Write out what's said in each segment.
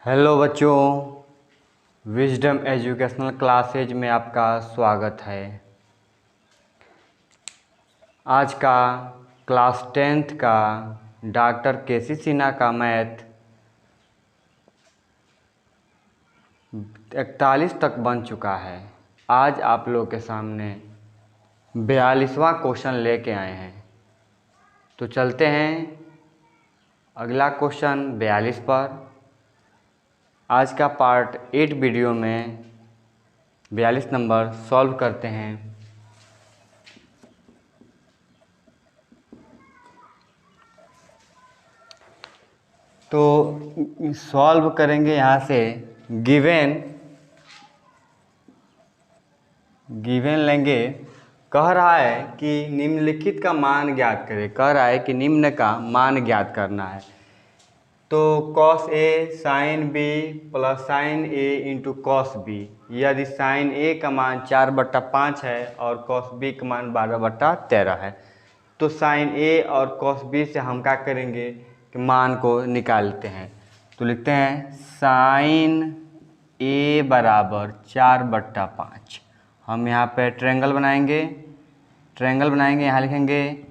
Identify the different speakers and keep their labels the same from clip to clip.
Speaker 1: Hello बच्चों, wisdom educational classes में आपका स्वागत है। आज का क्लास 10th का डॉक्टर केसी सिन्हा का मैथ 41 तक बन चुका है। आज आप लोग के सामने 42वां क्वेश्चन लेके आए हैं। तो चलते हैं अगला क्वेश्चन 42 पर। आज का पार्ट 8 वीडियो में 42 नंबर सॉल्व करते हैं। तो सॉल्व करेंगे यहाँ से। गिवन लेंगे। कह रहा है कि निम्नलिखित का मान ज्ञात करें। कह रहा है कि निम्न का मान ज्ञात करना है। तो cos A sin B plus sin A into cos B। यदि sin A का मान 4/5 है और cos B का मान 12/13 है, तो sin A और cos B से हम क्या करेंगे कि मान को निकालते हैं। तो लिखते हैं sin A बराबर 4/5। हम यहाँ पे ट्रायंगल बनाएंगे। यहाँ लिखेंगे,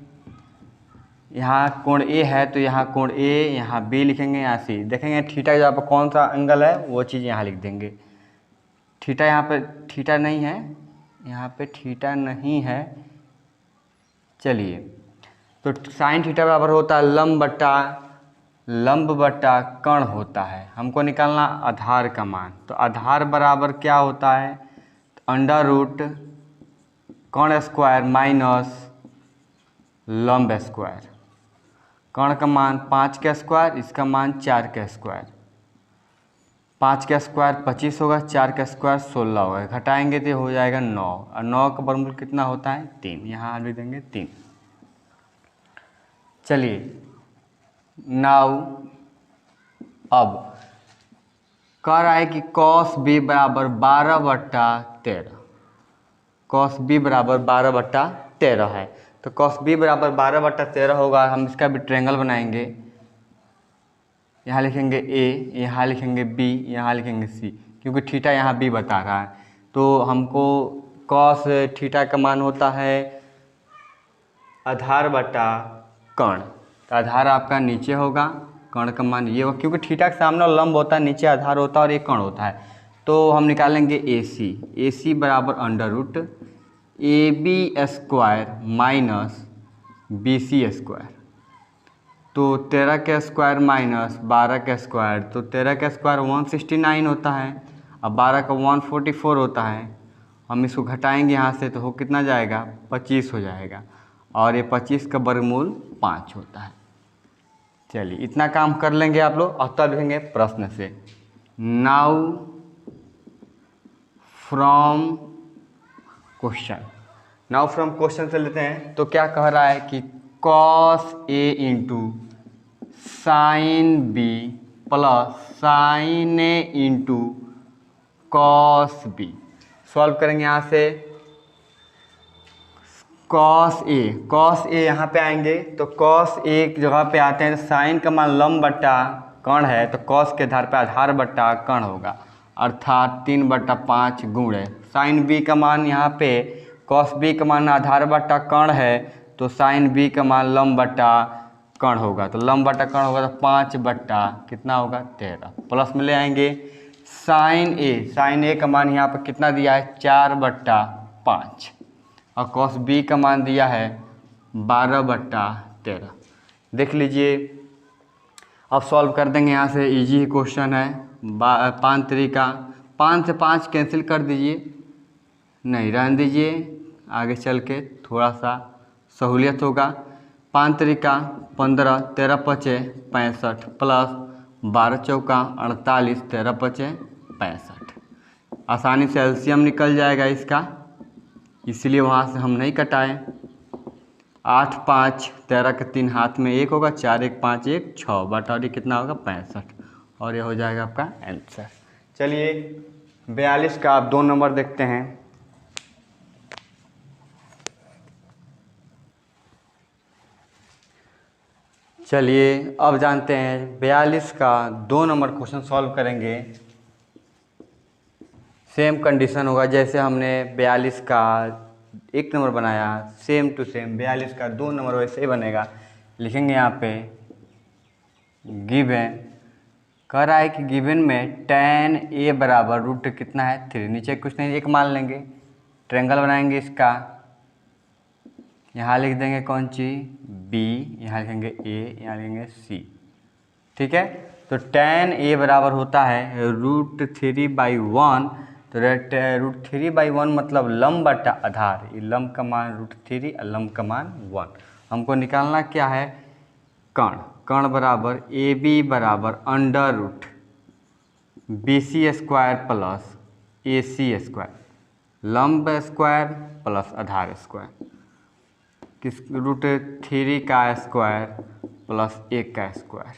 Speaker 1: यहाँ कोण ए है तो यहाँ कोण ए, यहाँ बी लिखेंगे, यहाँ सी। देखेंगे थीटा जहाँ पर कौन सा एंगल है वो चीज़ यहाँ लिख देंगे। थीटा यहाँ पे थीटा नहीं है, यहाँ पे थीटा नहीं है। चलिए, तो साइन थीटा बराबर होता है लंब बट्टा कर्ण होता है। हमको निकालना आधार का मान। तो आधार बराबर क्या होता है? अंडर रूट कर्ण स्क्वायर माइनस लंब स्क्वायर। कर्ण का मान 5 का स्क्वायर, इसका मान 4 का स्क्वायर। 5 का स्क्वायर 25 होगा, 4 का स्क्वायर 16 होगा। घटाएंगे तो हो जाएगा 9, और 9 का वर्गमूल कितना होता है? 3। यहाँ लिख देंगे 3। चलिए, नाउ अब कह रहा है कि cos b बराबर 12/13। cos b बराबर 12/13 है। तो cos b बराबर 12/13 होगा। हम इसका भी ट्रायंगल बनाएंगे। यहाँ लिखेंगे a, यहाँ लिखेंगे b, यहाँ लिखेंगे c, क्योंकि थीटा यहाँ b बता रहा है। तो हमको cos थीटा का मान होता है आधार बटा कर्ण। तो आधार आपका नीचे होगा, कर्ण का मान ये होगा, क्योंकि थीटा के सामने लंब होता है, नीचे आधार होता है और एक कर्ण होता है। तो हम निकालेंगे AC बराबर under root AB square minus BC square. तो 13 का स्क्वायर माइनस 12 का स्क्वायर, तो 13 का स्क्वायर 169 होता है, अब 12 का 144 होता है। हम इसको घटाएंगे यहाँ से तो हो कितना जाएगा? 25 हो जाएगा, और ये 25 का वर्गमूल 5 होता है। चलिए, इतना काम कर लेंगे आप लोग, और तब लिखेंगे प्रश्न से। नाउ फ्रॉम क्वेश्चन से लेते हैं। तो क्या कह रहा है कि cos A into sine B plus sign A into cos B। Solve करेंगे यहाँ से। cos A यहाँ पे आएंगे, तो cos A की जगह पे आते हैं। साइन का मान लंब बट्टा कर्ण है, तो cos के आधार पे आधार बट्टा कर्ण होगा, अर्थात 3/5 गुणे साइन B का मान। यहाँ पे cos B का मान आधार बट्टा कर्ण है, तो साइन B का मान लंब बट्टा कर्ण होगा। तो लंब बट्टा कर्ण होगा तो 5 कितना होगा? 13। प्लस में ले आएंगे साइन A का मान यहाँ पर कितना दिया है? 4/5, और cos B का मान दिया है 12/13। देख लीजिए, अब सॉल्व कर देंगे। यहाँ से इजी क्वेश्चन है। 5 तरीका, 5 से 5 कैंसिल कर दीजिए, नहीं रहने दीजिए, आगे चल के थोड़ा सा सहूलियत होगा। 5 तरीका 15, 13 पचे 65 प्लस 12 चौका 48, 13 पचे 65। आसानी से एलसीएम निकल जाएगा इसका, इसलिए वहाँ से हम नहीं कटाएं। 8 5 13 के 3 हाथ में 1 होगा, 4 1 5 1 6 बटा कितना होगा? 65, और ये हो जाएगा आपका आंसर। चलिए, 42 का आप 2 नंबर देखते हैं। चलिए अब जानते हैं 42 का 2 नंबर क्वेश्चन सॉल्व करेंगे। सेम कंडीशन होगा जैसे हमने 42 का 1 नंबर बनाया, सेम टू सेम 42 का 2 नंबर वैसे ही बनेगा। लिखेंगे यहाँ पे गिवन, कह रहा है कि गिवन में tan a बराबर रूट कितना है 3, नीचे कुछ नहीं एक मान लेंगे, ट्रायंगल बनाएंगे इसका, यहाँ लिख देंगे कौन सी b, यहाँ लिखेंगे a, यहाँ लिखेंगे c। ठीक है, तो tan a बराबर होता है √3/1, तो √3/1 मतलब लंब बटा आधार, ये लंब का मान √3 और लंब का मान 1। हमको निकालना क्या है, कर्ण। कर्ण बराबर AB बराबर under root BC square plus AC square, लंब स्क्वायर प्लस आधार स्क्वायर, किस √3 का स्क्वायर प्लस 1 का स्क्वायर,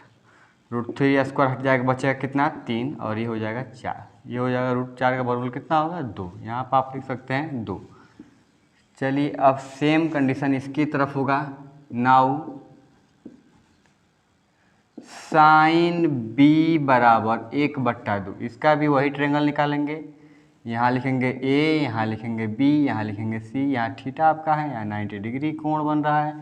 Speaker 1: √3 स्क्वायर हट जाएगा, बचेगा कितना 3, और ये हो जाएगा 4, ये हो जाएगा √4 का वर्गमूल कितना होगा 2, यहाँ पर आप लिख सकते हैं 2। चलिए अब सेम कंडीशन इसकी तरफ होगा। नाउ साइन b बराबर 1/2, इसका भी वही ट्रायंगल निकालेंगे, यहाँ लिखेंगे a, यहाँ लिखेंगे b, यहाँ लिखेंगे c, यहाँ थीटा आपका है, यहाँ 90 डिग्री कोण बन रहा है।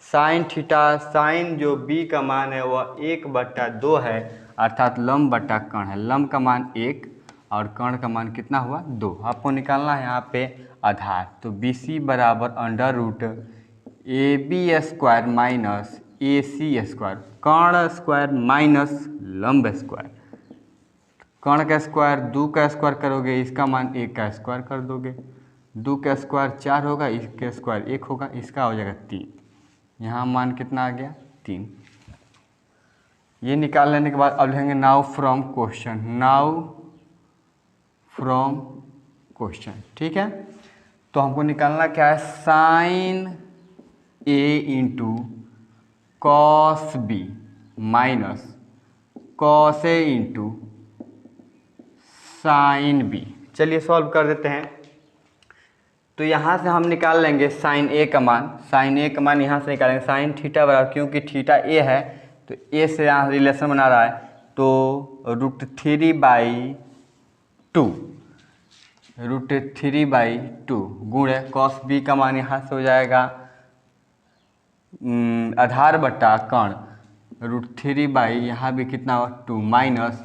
Speaker 1: साइन थीटा, साइन जो b का मान है वह 1/2 है, अर्थात लंब बटा कर्ण है, लंब का मान 1 और कर्ण का मान कितना हुआ 2। आपको निकालना है यहाँ पे आधार, तो BC बराबर under root AB square minus AC square, कर्ण स्क्वायर माइनस लंब स्क्वायर, कर्ण का स्क्वायर 2 का स्क्वायर करोगे, इसका मान 1 का स्क्वायर कर दोगे, 2 का स्क्वायर 4 होगा, इसका स्क्वायर 1 होगा, इसका हो जाएगा 3, यहाँ मान कितना आ गया 3। ये निकाल लेने के बाद अब लिखेंगे now from question, now from question. ठीक है, तो हमको निकालना क्या है, sine A into cos B minus cos A into sine B। चलिए सॉल्व कर देते हैं। तो यहाँ से हम निकाल लेंगे साइन A का मान, साइन A का मान यहाँ से निकालेंगे, साइन थीटा बराबर, क्योंकि थीटा A है तो A से यहाँ रिलेशन बना रहा है, तो √3/2 गुणे कॉस B का मान यहाँ से हो जाएगा आधार बटा कर्ण, √3 यहाँ भी कितना हो 2 माइनस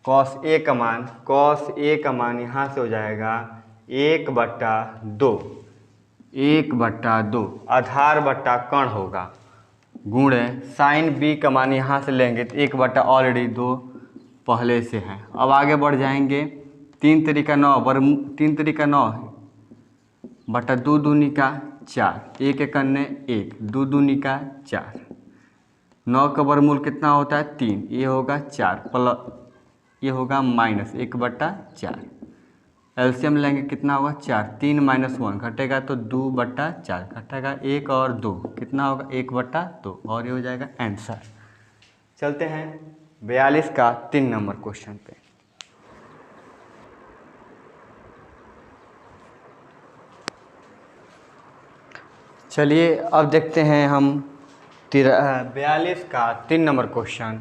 Speaker 1: कॉस A का मान, कॉस A का मान यहाँ से हो जाएगा 1/2 आधार बटा कर्ण होगा, गुणे साइन B का मान यहाँ से लेंगे तो 1/, ऑलरेडी 2 पहले से है। अब आगे बढ़ जाएंगे, 3 तरीका 9 बटा 2 दूनी का 4, 1 एक अन्य 1, 2 दूनी का 4, 9 का वर्गमूल कितना होता है 3, ये होगा 4 प्लस ये होगा माइनस 1/4, एलसीएम लेंगे कितना होगा 4, 3 - 1 घटेगा तो 2/4 घटेगा, 1 और 2 कितना होगा 1/2, और ये हो जाएगा आंसर। चलते हैं 42 का 3 नंबर क्वेश्चन पे। चलिए अब देखते हैं हम 42 का 3 नंबर क्वेश्चन।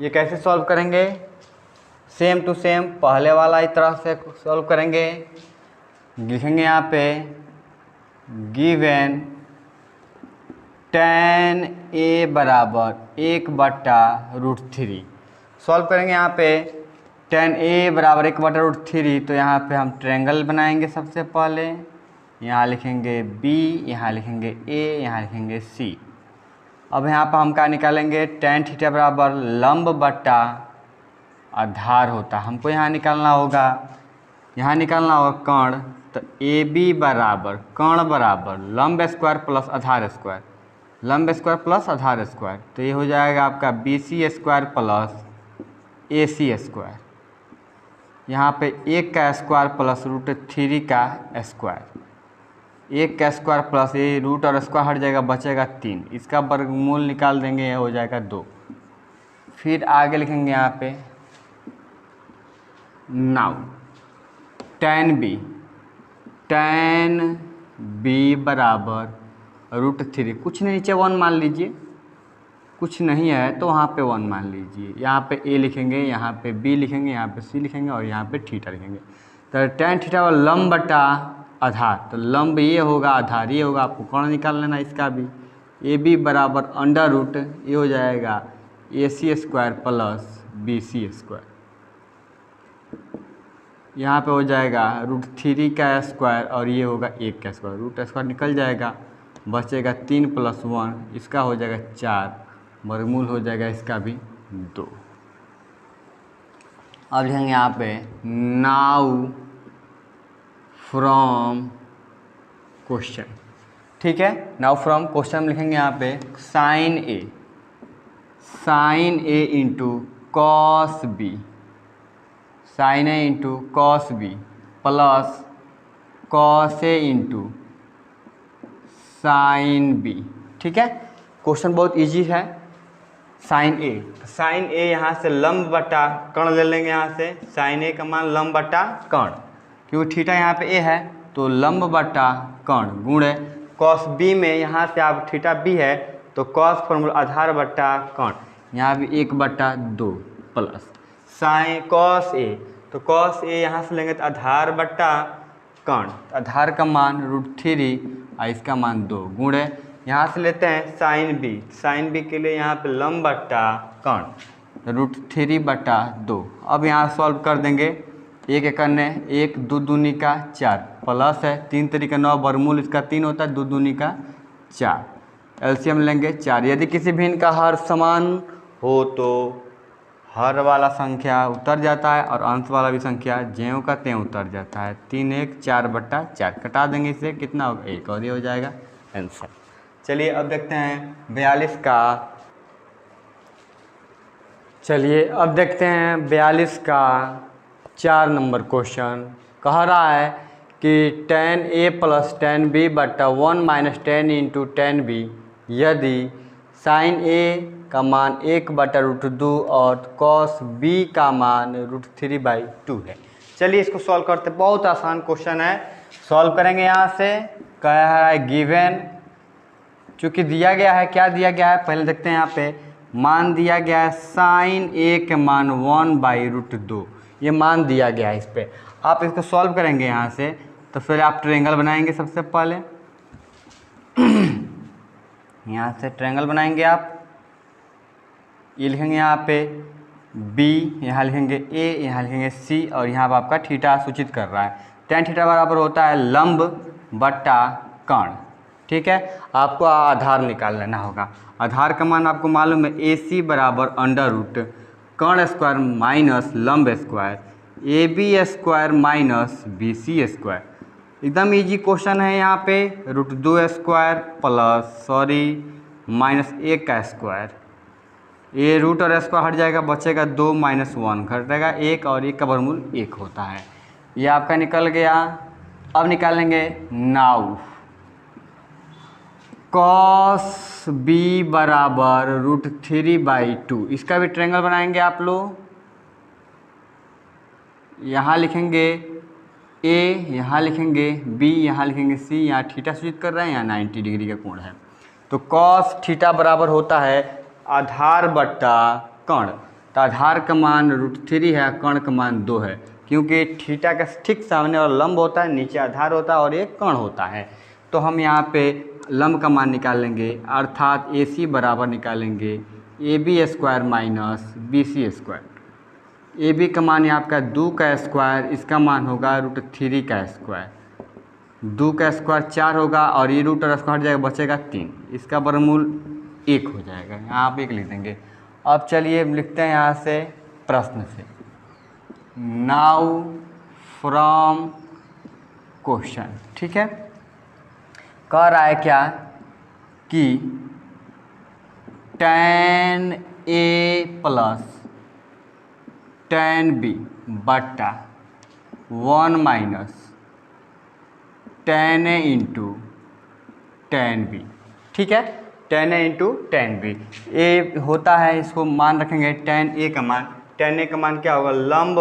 Speaker 1: ये कैसे सॉल्व करेंगे, सेम टू सेम पहले वाला इस तरह से सॉल्व करेंगे। लिखेंगे यहाँ पे गिवन tan A बराबर 1/√3, सॉल्व करेंगे यहाँ पे tan A बराबर 1/√3, तो यहाँ पे हम ट्रायंगल बनाएंगे सबसे पहले, यहाँ लिखेंगे B, यहाँ लिखेंगे A, यहाँ लिखेंगे C। अब यहाँ पर हम क्या निकालेंगे, tan थीटा बराबर लंब बटा आधार होता, हमको यहाँ निकालना होगा, यहाँ निकालना होगा कर्ण, तो AB बराबर कर्ण बराबर लंब स्क्वायर प्लस आधार स्क्वायर, लंब स्क्वायर प्लस आधार स्क्वायर, तो ये हो जाएगा आपका BC square plus AC square, यहाँ पे 1 का स्क्वायर प्लस √3 का स्क्वायर, 1 का स्क्वायर प्लस ये रूट और स्क्वायर हट जाएगा, बचेगा 3, इसका वर्गमूल निकाल देंगे, ये हो जाएगा 2। फिर आगे लिखेंगे यहाँ पे नाउ tan B बराबर √3, कुछ नहीं नीचे 1 मान लीजिए, कुछ नहीं है तो वहाँ पे 1 मान लीजिए। यहाँ पे ए लिखेंगे, यहाँ पे बी लिखेंगे, यहाँ पे सी लिखेंगे और यहाँ पे थीटा लिखेंगे। तो tan थीटा और लंब बटा आधार, तो लंब ये होगा, आधार ये होगा। आपको कोण निकाल लेना इसका भी। ए बी बराबर अंडर रूट ये हो जाएगा A C square plus B C square. यहाँ पे हो जाएगा √3 का स्क्वायर और ये होगा 1 का स्क्वायर। रूट स्क्वायर निकल जाएगा, बचेगा 3 + 1, इसका हो जाएगा 4, वर्गमूल हो जाएगा इसका भी 2। अब लिखेंगे यहाँ पे नाउ फ्रॉम क्वेश्चन। ठीक है, नाउ फ्रॉम क्वेश्चन लिखेंगे यहाँ पे sine A into cos B, sine A into cos B plus cos A into sine B. ठीक है, क्वेश्चन बहुत इजी है। साइन ए यहाँ से लंब बटा कर्ण ले लेंगे। यहाँ से साइन ए का मान लंब बटा कर्ण, क्योंकि थीटा यहाँ पे ए है तो लंब बटा कर्ण गुणे कॉस बी में यहाँ से आप थीटा बी है तो कॉस फॉर्मूला आधार बटा कर्ण, यहाँ भी 1/2 प्लस साइन कॉस ए, तो कॉस ए यहाँ से लेंगे तो आधार बटा कर्ण, आधार का मान √3 और इसका मान 2 गुणे यहाँ से लेते हैं साइन बी के लिए यहाँ पे लंब बटा कर्ण √3/2। अब यहाँ सॉल्व कर देंगे, 1 करने 1 2 दूनी का 4 प्लस है 3 3 9, वर्गमूल इसका 3 होता है, 2 दूनी का 4, एलसीएम लेंगे 4। यदि किसी भिन्न का हर समान हो तो हर वाला संख्या उतर जाता है और अंश वाला भी संख्या ज्यों का त्यों उतर जाता है। 3 1 4/4 कटा देंगे, इससे कितना होगा 1 और ये हो जाएगा आंसर। चलिए अब देखते हैं 42 का। चलिए अब देखते हैं 42 का 4 नंबर क्वेश्चन। कह रहा है कि tan A + tan B बटा 1 - tan × tan B यदि sin A का मान 1/√2 और cos B का मान √3/2 है। चलिए इसको सॉल्व करते, बहुत आसान क्वेश्चन है, सॉल्व करेंगे। यहाँ से कह रहा है गिवन, चूँकि दिया गया है, क्या दिया गया है पहले देखते हैं। यहाँ पे मान दिया गया है sin A के मान 1/√2, ये मान दिया गया है। इस पर आप इसको सॉल्व करेंगे यहाँ से, तो फिर आप ट्रायंगल बनाएंगे। सबसे पहले यहाँ से ट्रायंगल बनाएंगे आप, ये लिखेंगे यहाँ पे B, यहाँ लिखेंगे A, यहाँ लिखेंगे C और यहाँ पर आपका थीटा सूचित कर रहा है। tan थीटा बराबर होता है लंब बटा कर्ण। ठीक है, आपको आधार निकाल लेना होगा। आधार का मान आपको मालूम है AC बराबर अंडर रूट कर्ण स्क्वायर माइनस लंब square AB square minus BC square. एकदम इजी क्वेश्चन है। यहाँ पे √2 स्क्वायर प्लस माइनस 1 का स्क्वायर, ये रूट और स्क्वायर हट जाएगा, बचेगा 2 - 1 घटेगा 1 और 1 का वर्गमूल 1 होता है। ये आपका निकल गया। अब निकालेंगे नाउ कॉस बी बराबर √3/2, इसका भी ट्रायंगल बनाएंगे आप लोग। यहाँ लिखेंगे A, यहाँ लिखेंगे B, यहाँ लिखेंगे C, यहाँ थीटा सूचित कर रहे हैं, यहाँ 90 डिग्री का कोण है। तो कॉस थीटा बराबर होता है आधार बटा कर्ण, तो आधार का मान √3 है, कर्ण का मान 2 है, क्योंकि थीटा का ठीक सामने और लंब होता है, नीचे आधार होता है और एक कर्ण होता है। तो हम यहाँ पे लंब का मान निकालेंगे, अर्थात AC बराबर निकालेंगे AB square minus BC square. AB का मान है आपका 2 का स्क्वायर, इसका मान होगा √3 का स्क्वायर, 2 का स्क्वायर 4 होगा और ये रूट और स्क्वायर हट जाएगा, बचेगा 3, इसका वर्गमूल 1 हो जाएगा। यहाँ आप 1 लिख देंगे। अब चलिए लिखते हैं यहाँ से प्रश्न से, नाउ फ्रॉम क्वेश्चन। ठीक है, कह रहा है क्या कि tan A + tan B बटा 1 - tan A × tan B। ठीक है, tan A × tan B, ए होता है, इसको मान रखेंगे tan A का मान, tan A का मान क्या होगा लंब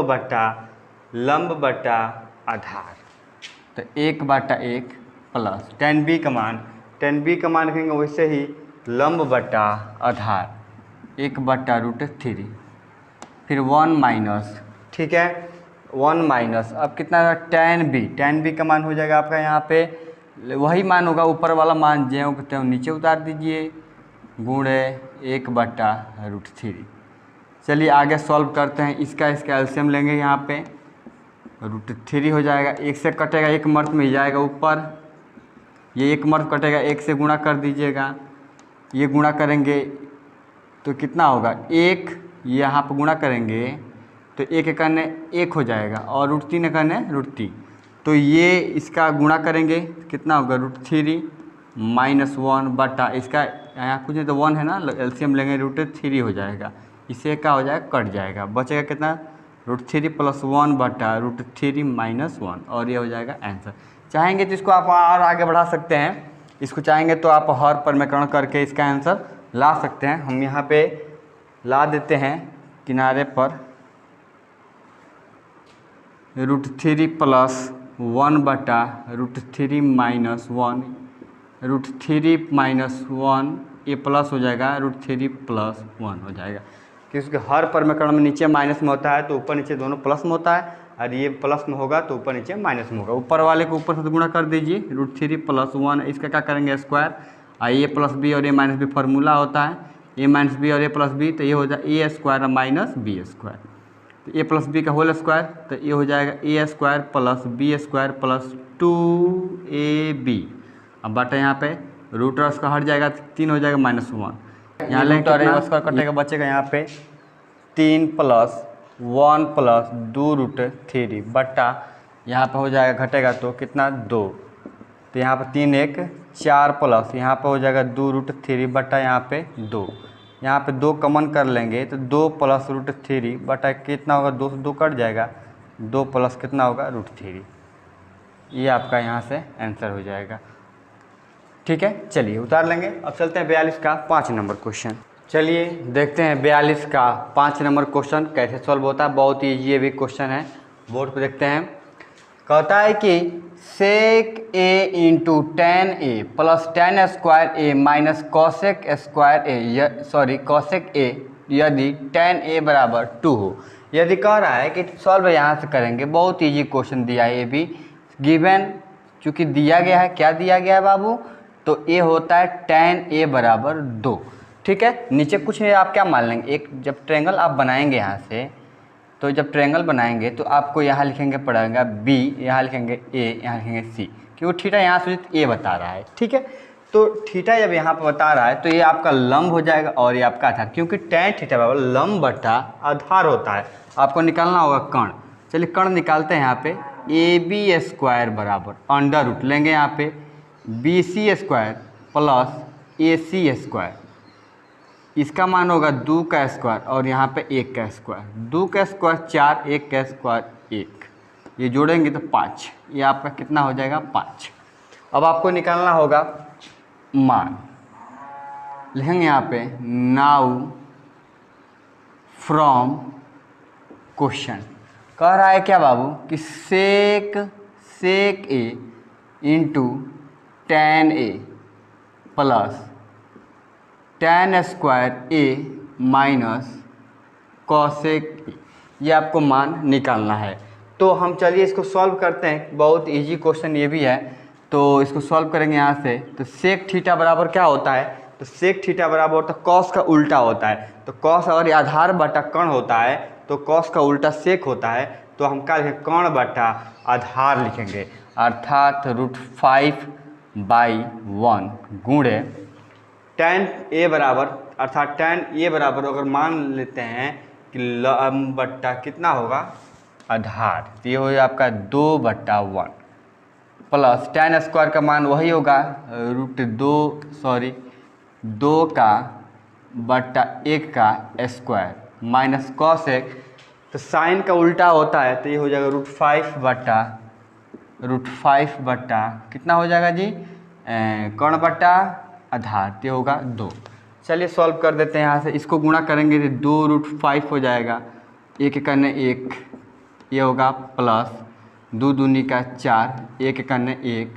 Speaker 1: बटा आधार, तो 1/1 प्लस tan B का मान रखेंगे वैसे ही लंब बटा आधार, एक बट्टा रूट 3, फिर 1 माइनस, ठीक है 1 माइनस, अब कितना tan b का मान हो जाएगा आपका यहाँ पे वही मान होगा ऊपर वाला मान, ज्यों को त्यों नीचे उतार दीजिए, गुणे 1 बट्टा रूट 3। चलिए आगे सॉल्व करते हैं, इसका एलसीएम लेंगे, यहाँ पे रूट 3 हो जाएगा, 1 से कटेगा 1 मर्द में ही जाएगा ऊपर, ये 1 मर्द कटेगा 1 से गुणा कर दीजिएगा, ये गुणा करेंगे तो कितना होगा 1, यहाँ पर गुणा करेंगे तो 1 करने 1 हो जाएगा और रूट 3 करने रूट 3, तो ये इसका गुणा करेंगे कितना होगा रूट 3 माइनस 1 बटा इसका यहाँ कुछ नहीं तो 1 है ना, एलसीएम लेंगे रूट 3 हो जाएगा, इसे क्या हो जाएगा कट जाएगा, बचेगा कितना रूट 3 प्लस 1 बटा रूट 3 माइनस 1, और ये हो जाएगा आंसर। चाहेंगे तो इसको आप और आगे बढ़ा सकते हैं, इसको चाहेंगे तो आप हर परमीकरण करके इसका आंसर ला सकते हैं। हम यहाँ पे ला देते हैं किनारे पर रूट 3 प्लस 1 बटा रूट 3 माइनस 1, रूट 3 माइनस 1 ये प्लस हो जाएगा रूट 3 प्लस 1 हो जाएगा, क्योंकि हर परमीकरण में नीचे माइनस में होता है तो ऊपर नीचे दोनों प्लस में होता है, और ये प्लस में होगा तो ऊपर नीचे माइनस में होगा। ऊपर वाले को ऊपर से गुणा कर दीजिए, रूट 3 प्लस 1 इसका क्या करेंगे स्क्वायर, ए प्लस बी और ए माइनस बी फार्मूला होता है, ए माइनस बी और ए प्लस बी, तो ये हो जाए A square minus B square, तो ए प्लस बी का होल स्क्वायर, तो ये हो जाएगा A square plus B square plus 2ab, अब बटा यहाँ पे रूट और उसका हट जाएगा 3 हो जाएगा माइनस 1, यहाँ लेंगे और स्क्वायर कटेगा बचेगा यहाँ पे 3 प्लस 1 प्लस 2 रूट 3 बटा यहाँ पे हो जाएगा घटेगा तो कितना 2, तो यहाँ पे 3 1 4 प्लस यहाँ पे हो जाएगा 2 रूट 3 बटा यहाँ पे 2, यहाँ पे 2 कॉमन कर लेंगे तो 2 प्लस रूट 3 बटा कितना होगा 2 से 2 कट जाएगा, 2 प्लस कितना होगा रूट 3, ये आपका यहाँ से आंसर हो जाएगा। ठीक है चलिए उतार लेंगे। अब चलते हैं 42 का 5 नंबर क्वेश्चन। चलिए देखते हैं 42 का 5 नंबर क्वेश्चन कैसे सॉल्व होता है। बहुत ईजी ये भी क्वेश्चन है, बोर्ड पे देखते हैं। कहता है कि sec A into tan A plus tan square A minus cosec square A cosec A यदि टेन ए बराबर 2 हो। यदि कह रहा है कि सॉल्व यहाँ से करेंगे, बहुत ईजी क्वेश्चन दिया है ये भी, गिवन चूँकि दिया गया है, क्या दिया गया है बाबू, तो ए होता है टेन ए बराबर 2। ठीक है, नीचे कुछ नहीं, आप क्या मान लेंगे, एक जब ट्रायंगल आप बनाएंगे यहाँ से, तो जब ट्रायंगल बनाएंगे तो आपको यहाँ लिखेंगे पड़ेगा बी, यहाँ लिखेंगे ए, यहाँ लिखेंगे सी, क्योंकि थीटा यहाँ से ए बता रहा है। ठीक है, तो थीटा जब यहाँ पर बता रहा है तो ये आपका लंब हो जाएगा और ये आपका आधार, क्योंकि tan थीटा बराबर लंब बटा आधार होता है। आपको निकालना होगा कर्ण। चलिए कर्ण निकालते हैं। यहाँ पे ए बी स्क्वायर बराबर अंडर रूट लेंगे यहाँ पे बी सी स्क्वायर प्लस ए सी स्क्वायर, इसका मान होगा 2 का स्क्वायर और यहाँ पे 1 का स्क्वायर, 2 का स्क्वायर 4, 1 का स्क्वायर 1, ये जोड़ेंगे तो 5, ये आपका कितना हो जाएगा 5। अब आपको निकालना होगा मान, लिखेंगे यहाँ पे नाउ फ्रॉम क्वेश्चन। कह रहा है क्या बाबू कि sec A into tan A plus tan square A minus cosec A, ये आपको मान निकालना है। तो हम चलिए इसको सॉल्व करते हैं, बहुत इजी क्वेश्चन ये भी है, तो इसको सॉल्व करेंगे यहाँ से। तो सेक थीटा बराबर क्या होता है, तो सेक थीटा बराबर होता है कॉस का उल्टा होता है, तो कॉस अगर आधार बटा कर्ण होता है तो कॉस का उल्टा सेक होता है, तो हम क्या लिखेंगे कर्ण बटा आधार लिखेंगे, अर्थात √5/1 गुणे tan ए बराबर, अर्थात tan ए बराबर अगर मान लेते हैं कि लंब बट्टा कितना होगा आधार, तो ये हो आपका 2/1 प्लस tan स्क्वायर का मान वही होगा दो का बट्टा 1 का स्क्वायर माइनस कॉसेक, तो साइन का उल्टा होता है, तो ये हो जाएगा √5 बट्टा कितना हो जाएगा जी कर्ण बट्टा आधार, तो होगा 2। चलिए सॉल्व कर देते हैं यहाँ से, इसको गुणा करेंगे तो 2√5 हो जाएगा, 1 करने 1, ये होगा प्लस 2 दूनी का 4, 1 करने 1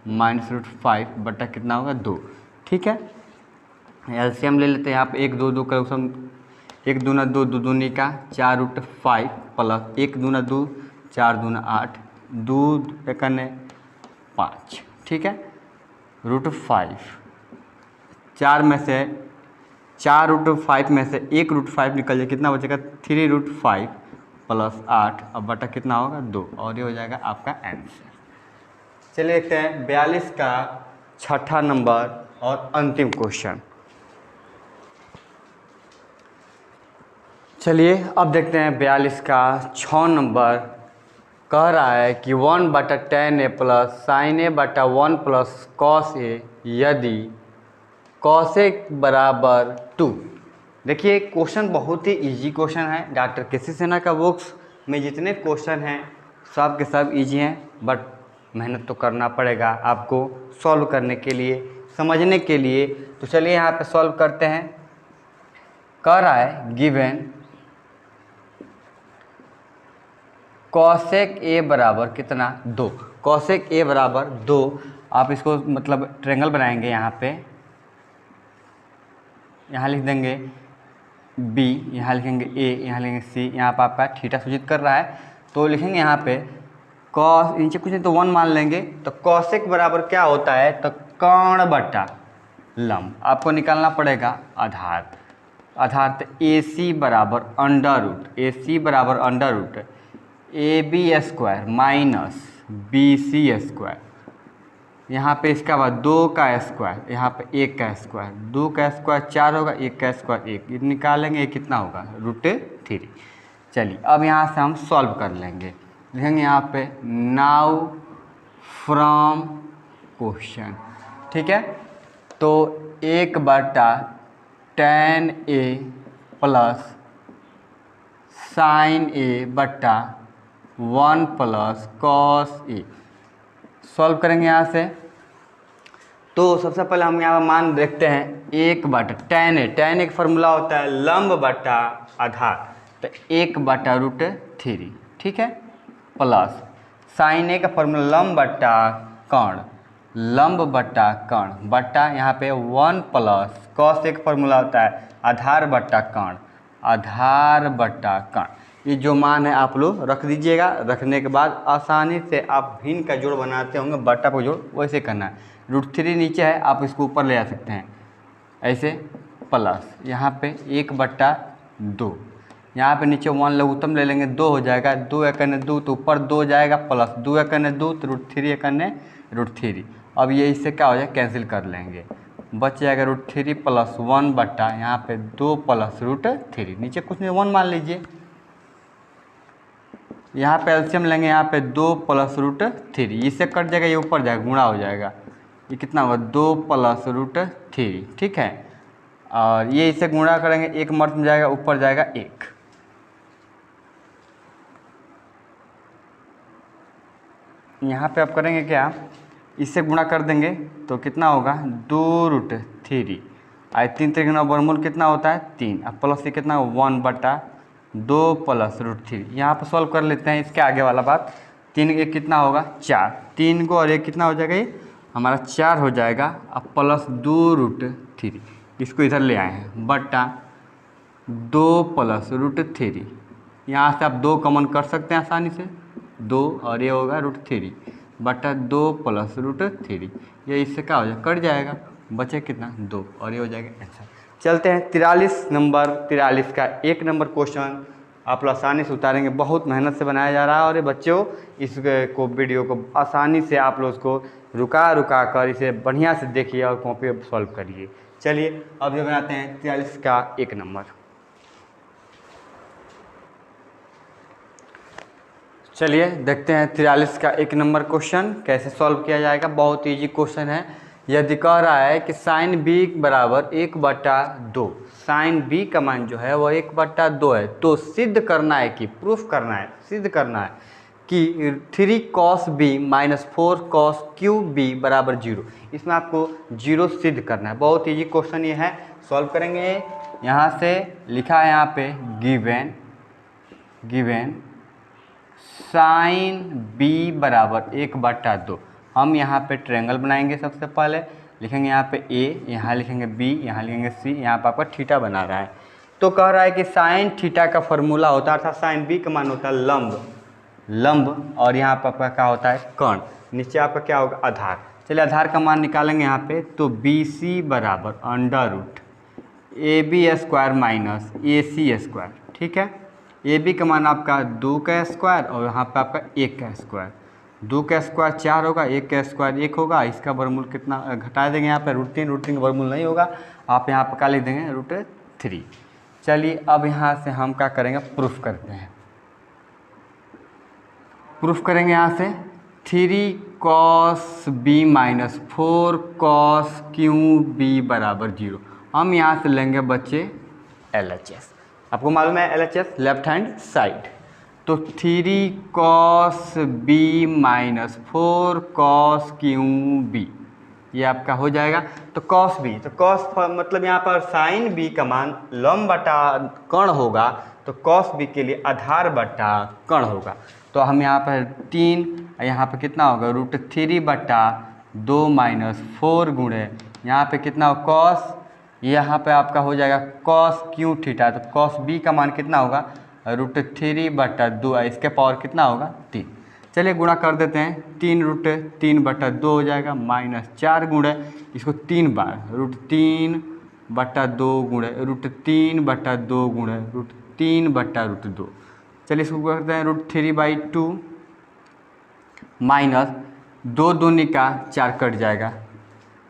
Speaker 1: माइनस √5 बट्टा कितना होगा 2। ठीक है, एलसीएम ले लेते हैं यहाँ पे, 1 2 2 का 1 दूना 2, 2 दूनी का 4√5 प्लस 1 दूना 2, 4 दूना 8, 2 एकने 5, ठीक है। √5 4 में से 4√5 में से 1√5 निकल जाए, कितना बचेगा 3√5 प्लस 8, अब बटा कितना होगा 2, और ये हो जाएगा आपका आंसर। चलिए देखते हैं 42 का छठा नंबर और अंतिम क्वेश्चन। चलिए अब देखते हैं 42 का 6 नंबर। कह रहा है कि 1/10a प्लस साइन ए बटा 1 प्लस कॉस ए यदि कॉस ए बराबर 2। देखिए क्वेश्चन बहुत ही इजी क्वेश्चन है। डॉक्टर केसी सेना का बुक्स में जितने क्वेश्चन हैं सब के सब इजी हैं, बट मेहनत तो करना पड़ेगा आपको सॉल्व करने के लिए, समझने के लिए। तो चलिए यहाँ पे सॉल्व करते हैं। कह रहा है गिवन कॉसेक ए बराबर कितना 2, कॉसेक ए बराबर 2। आप इसको मतलब ट्रायंगल बनाएंगे, यहाँ लिख देंगे B, यहाँ लिखेंगे A, यहाँ लिखेंगे C, यहाँ पर आपका थीटा सूचित कर रहा है तो लिखेंगे यहाँ पे कॉस, नीचे कुछ नहीं तो 1 मान लेंगे। तो कॉसेक बराबर क्या होता है, तो कर्ण बटा लंब आपको निकालना पड़ेगा आधार। तो AC बराबर under root AB square minus BC square, यहाँ पे इसका बाद 2 का स्क्वायर, यहाँ पे 1 का स्क्वायर, 2 का स्क्वायर 4 होगा, 1 का स्क्वायर 1, ये निकालेंगे, ये कितना होगा √3। चलिए अब यहाँ से हम सॉल्व कर लेंगे। लिखेंगे यहाँ पे नाउ फ्रॉम क्वेश्चन, ठीक है। तो 1/10a प्लस साइन ए बटा 1 प्लस कॉस ए सॉल्व करेंगे यहाँ से। तो सबसे पहले हम यहाँ पर मान देखते हैं 1/10a, tan एक फार्मूला होता है लंब बटा आधार, तो 1/√3, ठीक है, प्लस साइन ए का फार्मूला लंब बटा कर्ण बटा यहाँ पे 1 प्लस कॉस एक फार्मूला होता है आधार बटा कर्ण। ये जो मान है आप लोग रख दीजिएगा। रखने के बाद आसानी से आप भिन्न का जोड़ बनाते होंगे, बट्टा पर जोड़ वैसे करना है। √3 नीचे है, आप इसको ऊपर ले आ सकते हैं ऐसे, प्लस यहाँ पे 1/2, यहाँ पे नीचे 1 लघुत्तम ले लेंगे, 2 हो जाएगा, 2 एकने 2 तो ऊपर 2 जाएगा, प्लस 2 एकने 2 तो √3 एकने √3। अब ये इससे क्या हो जाएगा, कैंसिल कर लेंगे, बच जाएगा √3 प्लस 1 बटा यहाँ पे 2 प्लस √3, नीचे कुछ नहीं 1 मान लीजिए। यहाँ पे एलसीएम लेंगे, यहाँ पे 2 प्लस √3, इससे कट जाएगा, ये ऊपर जाएगा, गुणा हो जाएगा, ये कितना होगा 2 प्लस √3, ठीक है। और ये इससे गुणा करेंगे, 1 मर्द में जाएगा, ऊपर जाएगा 1। यहाँ पे आप करेंगे क्या, इससे गुणा कर देंगे तो कितना होगा 2√3, आई 3 3 वर्गमूल कितना होता है 3, अब प्लस ये कितना 1/2 प्लस √3। यहाँ पर सॉल्व कर लेते हैं इसके आगे वाला बात। 3 1 कितना होगा 4, 3 को और 1 कितना हो जाएगा, ये हमारा 4 हो जाएगा, अब प्लस 2√3, इसको इधर ले आए हैं, बटा 2 प्लस √3, यहाँ से आप 2 कॉमन कर सकते हैं आसानी से, 2 और ये होगा √3 बटा 2 प्लस √3, ये इससे क्या हो जाएगा कट जाएगा, बचे कितना 2, और ये हो जाएगा आंसर। चलते हैं 43 का 1 नंबर क्वेश्चन आप लोग आसानी से उतारेंगे। बहुत मेहनत से बनाया जा रहा है और ये बच्चों इस को वीडियो को आसानी से आप लोग उसको रुका कर इसे बढ़िया से देखिए और कॉपी पर सॉल्व करिए। चलिए अब ये बनाते हैं 43 का 1 नंबर। चलिए देखते हैं 43 का 1 नंबर क्वेश्चन कैसे सॉल्व किया जाएगा। बहुत ईजी क्वेश्चन है। यदि कह रहा है कि साइन बी बराबर 1/2, साइन बी का मान जो है वो 1/2 है, तो सिद्ध करना है कि प्रूफ करना है, सिद्ध करना है कि 3 cos b minus 4 cos Q B बराबर 0। इसमें आपको 0 सिद्ध करना है। बहुत ईजी क्वेश्चन ये है, सॉल्व करेंगे। यहाँ से लिखा है यहाँ पे गिवेन साइन b बराबर 1/2। हम यहाँ पे ट्रायंगल बनाएंगे। सबसे पहले लिखेंगे यहाँ पे a, यहाँ लिखेंगे b, यहाँ लिखेंगे c, यहाँ पर आपका थीटा बना रहा है। तो कह रहा है कि साइन थीटा का फॉर्मूला होता है, अर्थात साइन बी का मान होता है लंब, और यहाँ पर आपका क्या होता है कर्ण, नीचे आपका क्या होगा आधार। चलिए आधार का मान निकालेंगे यहाँ पे, तो बी सी बराबर under root A B square minus A C square. ठीक है, ए बी का मान आपका 2 का स्क्वायर और यहाँ पे आपका 1 का स्क्वायर। 2 का स्क्वायर 4 होगा, 1 का स्क्वायर 1 होगा, इसका वर्गमूल कितना घटा देंगे यहाँ पे √3 का वर्गमूल नहीं होगा, आप यहाँ पर क्या लिख देंगे √3। चलिए अब यहाँ से हम क्या करेंगे, प्रूफ करते हैं। प्रूफ करेंगे यहाँ से 3 cos b minus 4 cos Q B बराबर 0। हम यहाँ से लेंगे बच्चे LHS, आपको मालूम है LHS लेफ्ट हैंड साइड, तो 3 cos b minus 4 cos Q B, ये आपका हो जाएगा। तो cos b, तो cos मतलब यहाँ पर sin b का मान लंब बटा कर्ण होगा, तो cos b के लिए आधार बटा कर्ण होगा। तो हम यहाँ पर 3, यहाँ पर कितना होगा √3 बटा 2 माइनस 4 गुणे यहाँ पे कितना हो cos, यहाँ पे आपका हो जाएगा cos क्यू थीटा, तो cos b का मान कितना होगा √3 बटा 2, इसके पावर कितना होगा 3। चलिए गुणा कर देते हैं, 3 बटा 2 हो जाएगा माइनस 4 गुणे इसको 3 बार √3 बटा 2 गुणे √3 बटा 2 गुणे √3 बटा √2। चलिए इसको करते हैं √3/2 माइनस 2 दूनी का 4 कट जाएगा,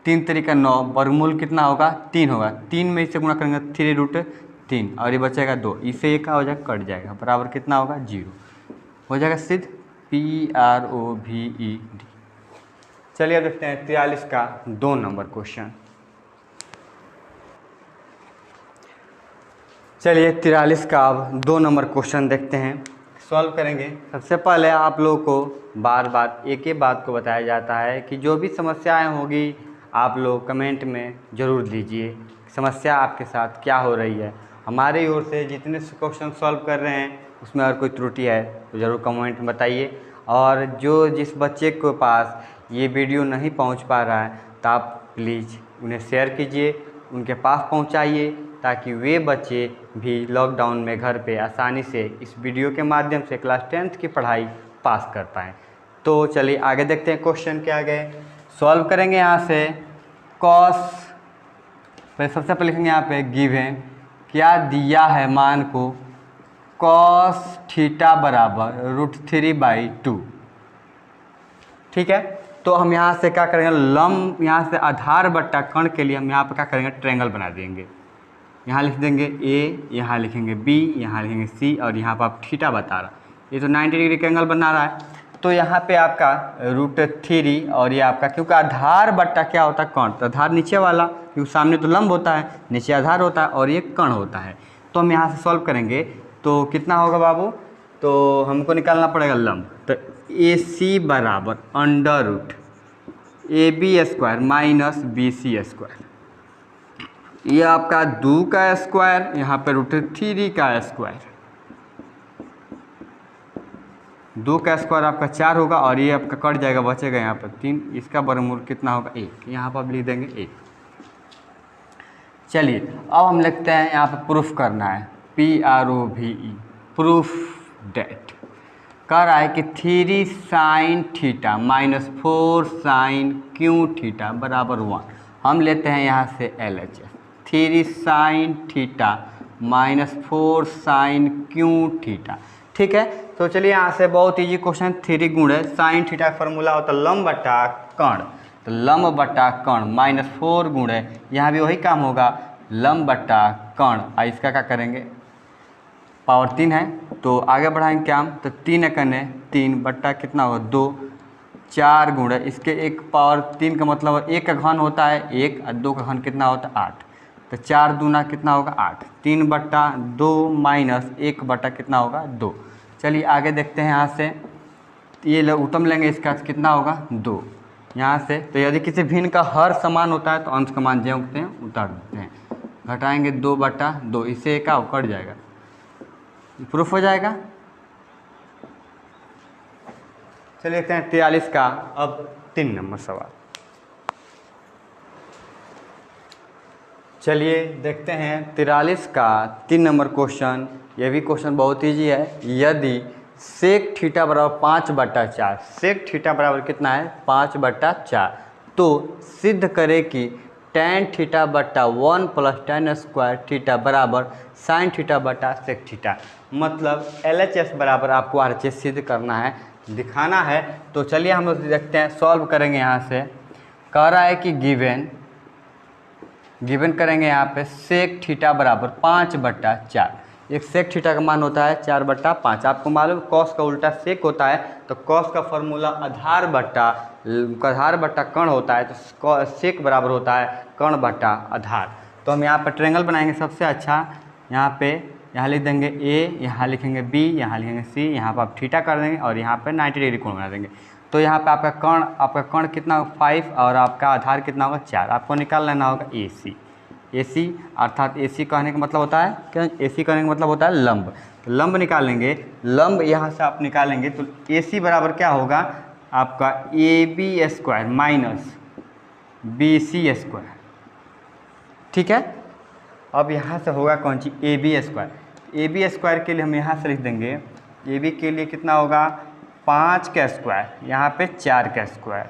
Speaker 1: 3 तरीका 9, वर्गमूल कितना होगा 3 होगा, 3 में इसे गुणा करेंगे 3√3 और ये बचेगा 2, इससे ये क्या हो जाएगा कट जाएगा, बराबर कितना होगा 0 हो जाएगा सिद्ध PROVED। चलिए अब देखते हैं 43 का 2 नंबर क्वेश्चन। चलिए 43 का अब 2 नंबर क्वेश्चन देखते हैं, सॉल्व करेंगे। सबसे पहले आप लोगों को बार बार एक ही बात को बताया जाता है कि जो भी समस्याएं होगी आप लोग कमेंट में ज़रूर दीजिए, समस्या आपके साथ क्या हो रही है। हमारी ओर से जितने क्वेश्चन सॉल्व कर रहे हैं उसमें अगर कोई त्रुटि है तो ज़रूर कमेंट में बताइए, और जिस बच्चे के पास ये वीडियो नहीं पहुंच पा रहा है तो आप प्लीज़ उन्हें शेयर कीजिए, उनके पास पहुंचाइए, ताकि वे बच्चे भी लॉकडाउन में घर पे आसानी से इस वीडियो के माध्यम से क्लास 10th की पढ़ाई पास कर पाएँ। तो चलिए आगे देखते हैं क्वेश्चन के आगे सॉल्व करेंगे। यहाँ से cos, सबसे पहले लिखेंगे यहाँ पे गिवन, क्या दिया है मान को cos थीटा बराबर √3/2। ठीक है, तो हम यहाँ से क्या करेंगे लंब, यहाँ से आधार बट्टा कर्ण के लिए हम यहाँ पर क्या करेंगे ट्रायंगल बना देंगे। यहाँ लिख देंगे A, यहाँ लिखेंगे B, यहाँ लिखेंगे C, और यहाँ पर आप थीटा बता रहा, ये तो 90 डिग्री का एंगल बना रहा है। तो यहाँ पे आपका √3 और ये आपका, क्योंकि आधार बट्टा क्या होता है कर्ण, तो आधार नीचे वाला, क्योंकि सामने तो लंब होता है, नीचे आधार होता है और ये कर्ण होता है। तो हम यहाँ से सॉल्व करेंगे तो कितना होगा बाबू, तो हमको निकालना पड़ेगा लंब, तो AC बराबर under root AB square minus BC square, ये आपका 2 का स्क्वायर, यहाँ पे √3 का स्क्वायर, 2 का स्क्वायर आपका 4 होगा और ये आपका कट जाएगा, बचेगा यहाँ पर 3, इसका वर्गमूल कितना होगा 1, यहाँ पर लिख देंगे 1। चलिए अब हम लिखते हैं, यहाँ पर प्रूफ करना है PROVE, प्रूफ डेट कह रहा है कि 3 sin theta minus 4 sin Q theta बराबर 1। हम लेते हैं यहाँ से LHS, 3 sin theta minus 4 sin Q theta. ठीक है, तो चलिए यहाँ से बहुत इजी क्वेश्चन, 3 गुणे साइन थीटा का फॉर्मूला होता है लंब बटा कर्ण, तो लंब बटा कर्ण माइनस 4 गुणे, यहाँ भी वही काम होगा लंब बटा कर्ण, इसका क्या करेंगे पावर 3 है तो आगे बढ़ाएंगे क्या हम, तो 3 एकने 3 बट्टा कितना होगा 2, 4 गुणे इसके 1 पावर 3 का मतलब 1 का घन होता है 1 और 2 का घन कितना होता है 8, तो 4 दूना कितना होगा 8, 3 बट्टा 2 माइनस 1 बट्टा कितना होगा 2। चलिए आगे देखते हैं, यहाँ से ये उत्तम लेंगे, इसका कितना होगा 2 यहाँ से। तो यदि किसी भिन्न का हर समान होता है तो अंश का मान जो उठते हैं उतार देते हैं, घटाएंगे 2/2, इससे एक कट जाएगा, प्रूफ हो जाएगा। चलिए देखते हैं 43 का अब 3 नंबर सवाल। चलिए देखते हैं 43 का 3 नंबर क्वेश्चन। ये भी क्वेश्चन बहुत ईजी है। यदि सेक थीटा बराबर 5/4, सेक थीटा बराबर कितना है 5/4, तो सिद्ध करें कि tan थीटा बट्टा 1 + tan स्क्वायर थीटा बराबर sin थीटा बट्टा सेक थीटा। मतलब LHS बराबर आपको RHS सिद्ध करना है, दिखाना है। तो चलिए हम लोग देखते हैं, सॉल्व करेंगे। यहाँ से कह रहा है कि गिवन करेंगे यहाँ पे सेक थीटा बराबर 5/4। एक सेक थीटा का मान होता है 4/5। आपको मालूम कॉस का उल्टा सेक होता है, तो कॉस का फॉर्मूला आधार बट्टा कर्ण होता है, तो सेक बराबर होता है कर्ण बट्टा आधार। तो हम यहाँ पर ट्रायंगल बनाएंगे। सबसे अच्छा यहाँ लिख देंगे A, यहाँ लिखेंगे B, यहाँ लिखेंगे C, यहाँ पर आप थीटा कर देंगे और यहाँ पर 90 डिग्री कोण बना देंगे। तो यहाँ पे आपका कर्ण कितना होगा 5 और आपका आधार कितना होगा 4। आपको निकाल लेना होगा AC अर्थात AC कहने का मतलब होता है क्या, AC कहने का मतलब होता है लंब। तो लंब निकालेंगे, लंब यहाँ से आप निकालेंगे तो AC बराबर क्या होगा आपका AB square minus BC square. ठीक है, अब यहाँ से होगा कौन सी AB स्क्वायर। AB स्क्वायर के लिए हम यहाँ से लिख देंगे, AB के लिए कितना होगा 5 का स्क्वायर, यहाँ पे 4 का स्क्वायर।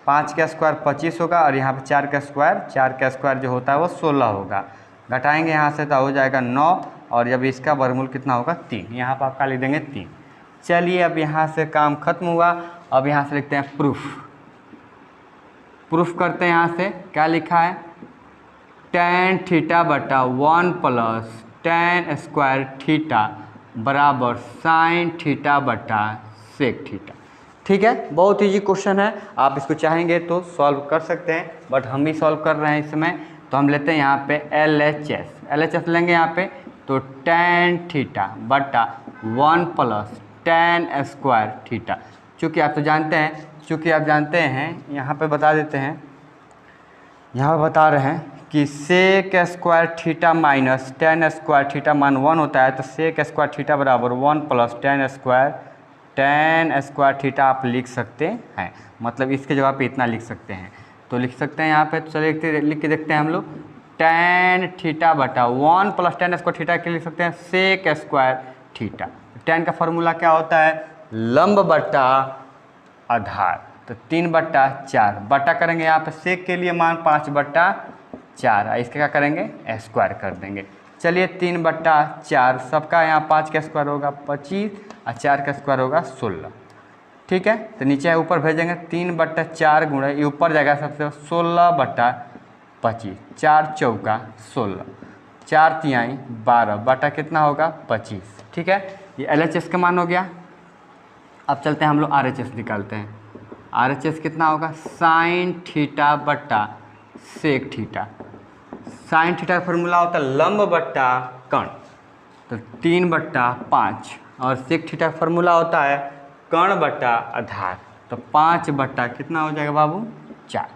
Speaker 1: 5 का स्क्वायर 25 होगा और यहाँ पे 4 का स्क्वायर जो होता है वो 16 होगा। घटाएंगे यहाँ से तो हो जाएगा 9 और जब इसका वर्गमूल कितना होगा 3। यहाँ पर आपका लिख देंगे 3। चलिए अब यहाँ से काम खत्म हुआ। अब यहाँ से लिखते हैं प्रूफ करते हैं। यहाँ से क्या लिखा है tan थीटा बटा 1 + tan स्क्वायर थीटा बराबर sin थीटा बटा सेक थीटा। ठीक है, बहुत ईजी क्वेश्चन है। आप इसको चाहेंगे तो सॉल्व कर सकते हैं, बट हम भी सॉल्व कर रहे हैं इसमें। तो हम लेते हैं यहाँ पे LHS लेंगे यहाँ पे। तो tan थीटा बटा 1 + tan स्क्वायर थीटा। चूँकि आप जानते हैं यहाँ पे बता देते हैं, यहाँ बता रहे हैं कि sec square theta minus tan square theta मान 1 होता है। तो सेक स्क्वायर थीटा बराबर 1 + tan स्क्वायर थीटा आप लिख सकते हैं। मतलब इसके जगह पे इतना लिख सकते हैं, तो लिख सकते हैं यहाँ पे। तो चलिए लिख के देखते हैं हम लोग। tan थीटा बटा 1 + tan स्क्वायर थीटा के लिख सकते हैं सेक स्क्वायर थीटा। tan का फॉर्मूला क्या होता है लंब बट्टा आधार। तो 3/4 बटा करेंगे यहाँ पे सेक के लिए मान 5/4, इसके क्या करेंगे स्क्वायर कर देंगे। चलिए 3/4 सबका यहाँ 5 का स्क्वायर होगा 25 और 4 का स्क्वायर होगा 16। ठीक है, तो नीचे ऊपर भेजेंगे 3/4 गुणा ये ऊपर जाएगा सबसे 16/25, 4 चौका 16, 4 तिहाई 12 बटा कितना होगा 25। ठीक है, ये LHS का मान हो गया। अब चलते हैं हम लोग RHS निकालते हैं। RHS कितना होगा sin थीटा बट्टा सेक थीटा। sin थीटा का फॉर्मूला होता है लंब बट्टा कर्ण, तो 3/5 और सेक थीटा का फॉर्मूला होता है कर्ण बट्टा आधार। तो 5 कितना हो जाएगा बाबू 4।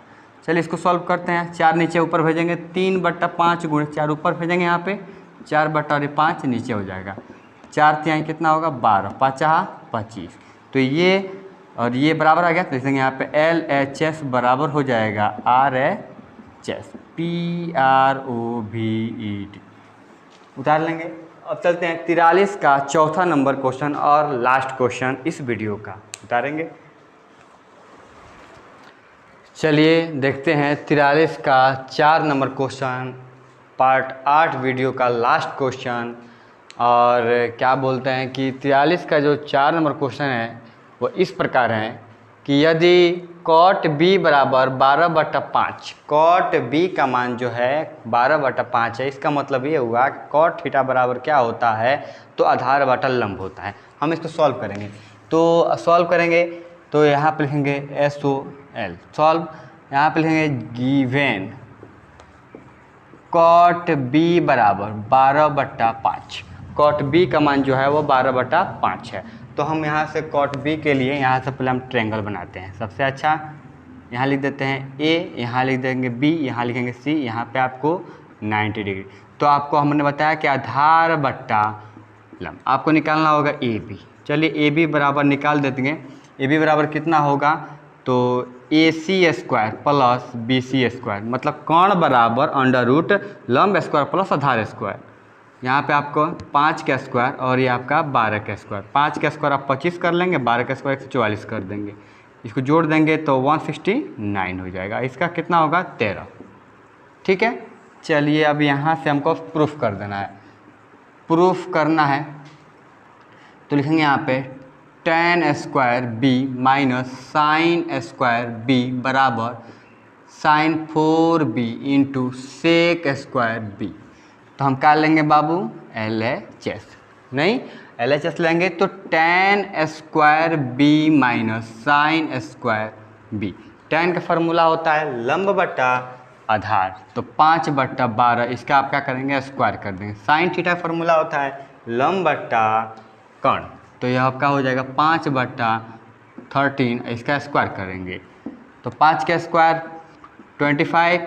Speaker 1: चलिए इसको सॉल्व करते हैं। 4 नीचे ऊपर भेजेंगे 3/5 गुणे 4 ऊपर भेजेंगे यहाँ पे 4/5 नीचे हो जाएगा। 4 तिहाई कितना होगा 12, 5/25। तो ये और ये बराबर आ गया, तो लिखेंगे यहाँ पे LHS बराबर हो जाएगा RHS PROVET उतार लेंगे। अब चलते हैं 43 का चौथा नंबर क्वेश्चन और लास्ट क्वेश्चन इस वीडियो का उतारेंगे। चलिए देखते हैं 43 का 4 नंबर क्वेश्चन पार्ट 8 वीडियो का लास्ट क्वेश्चन। और क्या बोलते हैं कि 43 का जो 4 नंबर क्वेश्चन है वो इस प्रकार है कि यदि cot B बराबर 12/5, cot B का मान जो है 12/5 है, इसका मतलब ये हुआ कि cot थीटा बराबर क्या होता है तो आधार बटा लंब होता है। हम इसको सॉल्व करेंगे। तो सॉल्व करेंगे तो यहाँ पे लिखेंगे SOL सॉल्व। यहाँ पे लिखेंगे गिवेन cot B बराबर 12/5, cot B का मान जो है वो 12/5 है। तो हम यहाँ से cot B के लिए यहाँ से पहले हम ट्रायंगल बनाते हैं। सबसे अच्छा यहाँ लिख देते हैं A, यहाँ लिख देंगे B, यहाँ लिखेंगे C, यहाँ पे आपको 90 डिग्री। तो आपको हमने बताया कि आधार बट्टा लंब आपको निकालना होगा AB। चलिए AB बराबर निकाल देते हैं। AB बराबर कितना होगा तो A C square plus B C square, मतलब कर्ण बराबर अंडर रूट लंब स्क्वायर प्लस आधार स्क्वायर। यहाँ पे आपको 5 का स्क्वायर और ये आपका 12 का स्क्वायर। 5 का स्क्वायर आप 25 कर लेंगे, 12 का स्क्वायर 144 कर देंगे, इसको जोड़ देंगे तो 169 हो जाएगा। इसका कितना होगा 13। ठीक है, चलिए अब यहाँ से हमको प्रूफ कर देना है। प्रूफ करना है तो लिखेंगे यहाँ पे tan square B minus sine square B बराबर sine 4b into sec square B. तो हम क्या लेंगे बाबू LHS, नहीं LHS लेंगे तो tan square B minus sine square B. tan का फार्मूला होता है लंब बटा आधार, तो 5/12 इसका आप क्या करेंगे स्क्वायर कर देंगे। साइन थीटा फार्मूला होता है लंब बटा कर्ण, तो यह आपका हो जाएगा 5/13, इसका स्क्वायर करेंगे तो 5 का स्क्वायर 25,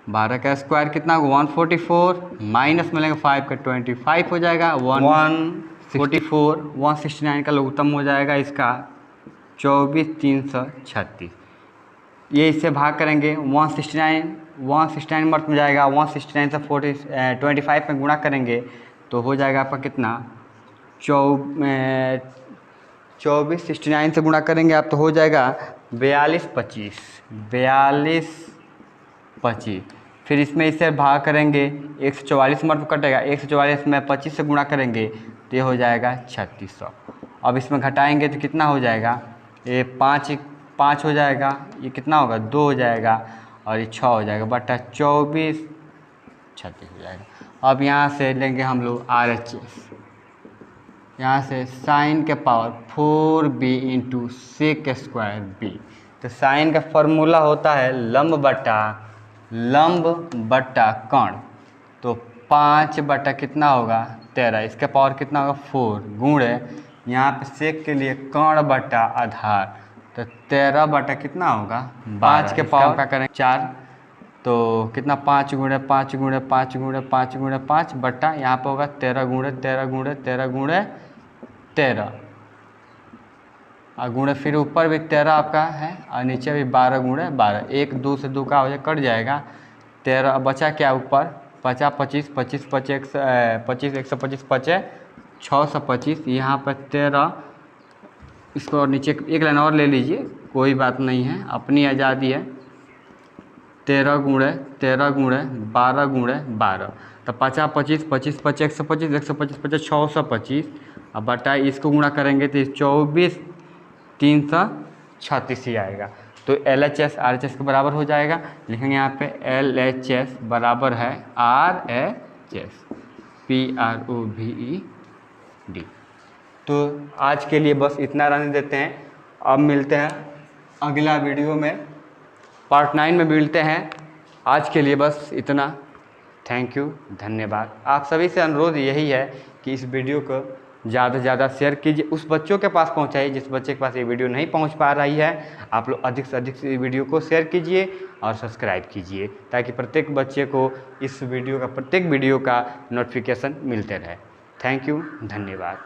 Speaker 1: 12 का स्क्वायर कितना होगा 144, माइनस में लेंगे 5 का 25 हो जाएगा 144, 169 का लघुत्तम हो जाएगा इसका 24,336। ये इससे भाग करेंगे 169 मर्थ में जाएगा, 169 से 25 में गुणा करेंगे तो हो जाएगा आपका कितना 2469 से गुणा करेंगे आप तो हो जाएगा 4225। फिर इसमें इससे भाग करेंगे 144 मर्थ कटेगा, 144 में 25 से गुणा करेंगे तो ये हो जाएगा 3600। अब इसमें घटाएंगे तो कितना हो जाएगा, ये 5 हो जाएगा, ये कितना होगा 2 हो जाएगा और ये 6 हो जाएगा बटा 24, 36 हो जाएगा। अब यहाँ से लेंगे हम लोग RHS, यहाँ से साइन के power 4b into sec square B. तो साइन का फॉर्मूला होता है लंब बटा कर्ण, तो 5 बटा कितना होगा 13, इसका पावर कितना होगा 4 गुणे यहाँ पे सेक के लिए कर्ण बटा आधार, तो 13 बटा कितना होगा 5 के पावर का करें 4, तो कितना 5 गुणे 5 गुणे 5 गुणे 5 गुणे 5 बटा यहाँ पे होगा 13 गुणे 13 गुणे 13 गुणे 13 और गुणे फिर ऊपर भी 13 आपका है और नीचे भी 12 गुणे 12, 1 2 से 2 का हो जाए कट जाएगा 13, बचा क्या ऊपर 50 25 25 25 125 125 5 625, यहाँ पर 13, इसको और नीचे एक लाइन और ले लीजिए, कोई बात नहीं है, अपनी आज़ादी है। 13 गुणे 12 गुणे 12, तो 50 25 25 5 125 125 5 625 अब बटा इसको गुणा करेंगे तो 24,336 ही आएगा। तो LHS RHS के बराबर हो जाएगा, लिखेंगे यहाँ पे LHS बराबर है RHS PROVED। तो आज के लिए बस इतना रहने देते हैं, अब मिलते हैं अगला वीडियो में, पार्ट 9 में मिलते हैं। आज के लिए बस इतना, थैंक यू, धन्यवाद। आप सभी से अनुरोध यही है कि इस वीडियो को ज़्यादा से ज़्यादा शेयर कीजिए, उस बच्चों के पास पहुंचाइए जिस बच्चे के पास ये वीडियो नहीं पहुंच पा रही है। आप लोग अधिक से अधिक इस वीडियो को शेयर कीजिए और सब्सक्राइब कीजिए ताकि प्रत्येक बच्चे को इस वीडियो का प्रत्येक वीडियो का नोटिफिकेशन मिलते रहे। थैंक यू, धन्यवाद।